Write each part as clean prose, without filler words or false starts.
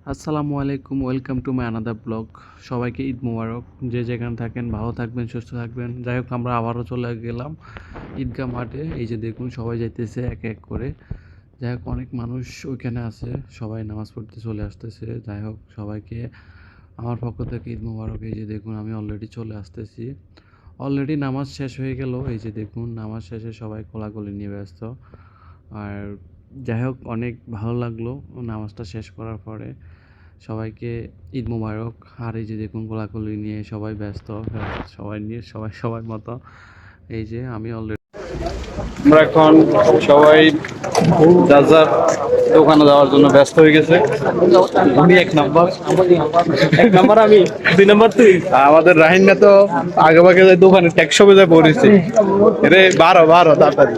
আসসালামু আলাইকুম, welcome to my another blog. সবাইকে ঈদ মোবারক। যে যেখানে থাকেন ভালো থাকবেন, সুস্থ থাকবেন। যাই হোক, আমরা আবারও চলে গেলাম ঈদগাহ মাঠে। এই যে দেখুন, সবাই যাইতেছে এক এক করে। যাই হোক, অনেক মানুষ ওইখানে আছে, সবাই নামাজ পড়তে চলে আসতেছে। যাই হোক, সবাইকে আমার পক্ষ থেকে ঈদ মোবারক। এই যে দেখুন, আমি অলরেডি চলে আসতেছি। অলরেডি নামাজ শেষ হয়ে গেল। এই যে দেখুন, নামাজ শেষে সবাই কোলাকুলি নিয়ে ব্যস্ত। আর যাই হোক, অনেক ভালো লাগলো নামাজটা শেষ করার পরে। সবাইকে ঈদ মোবারক। আর এই যে দেখুন, কোলাকুলি নিয়ে সবাই ব্যস্ত, সবাই নিয়ে সবাই সবার মতো। এই যে আমি অলরেডি আমরা এখন সবাই যার যার দোকানে যাওয়ার জন্য ব্যস্ত হয়ে গেছে। আমি এক নাম্বার, আমি 2 নাম্বার তুই। আমাদের রাহিনা তো আগে ভাগে যায় দোকানে ট্যাক্স শপে যায় পড়েছে। রে বারো বারো তাড়াতাড়ি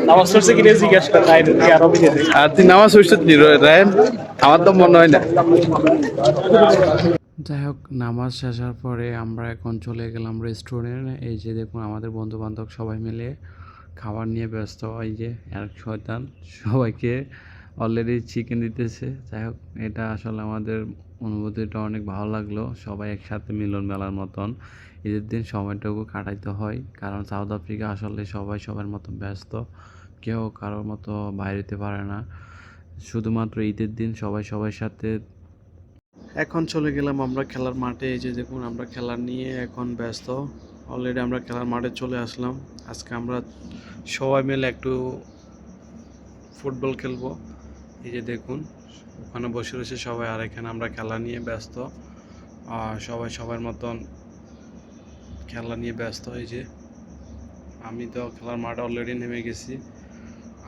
নামাজ পড়ছে কিনে জিজ্ঞেস করে নাই আরো বুঝে দে। আর তুই নামাজ পড়ছিস নি রায়ন? আমার তো মনে হয় না। যাই হোক, নামাজ শেষার পরে আমরা এখন চলে গেলাম রেস্টুরেন্টে। এই যে দেখুন, আমাদের বন্ধু বান্ধব সবাই মিলে খাবার নিয়ে ব্যস্ত। এই যে এক শয়তান সবাইকে অলরেডি চিকেন দিতেছে। যাই হোক, এটা আসলে আমাদের অনুভূতিটা অনেক ভালো লাগলো। সবাই একসাথে মিলন মেলার মতন ঈদের দিন সময়টুকু কাটাইতে হয়, কারণ সাউথ আফ্রিকা আসলে সবাই সবার মতো ব্যস্ত। কেউ কারোর মতো বাইরেতে পারে না। শুধুমাত্র ঈদের দিন সবাই সবার সাথে। এখন চলে গেলাম আমরা খেলার মাঠে। এই যে দেখুন, আমরা খেলা নিয়ে এখন ব্যস্ত। অলরেডি আমরা খেলার মাঠে চলে আসলাম। আজকে আমরা সবাই মিলে একটু ফুটবল খেলবো। এই যে দেখুন, ওখানে বসে রয়েছে সবাই, আর এখানে আমরা খেলা নিয়ে ব্যস্ত। আর সবাই সবার মতন খেলা নিয়ে ব্যস্ত। এই যে আমি তো খেলার মাঠে অলরেডি নেমে গেছি।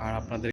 আর আপনাদের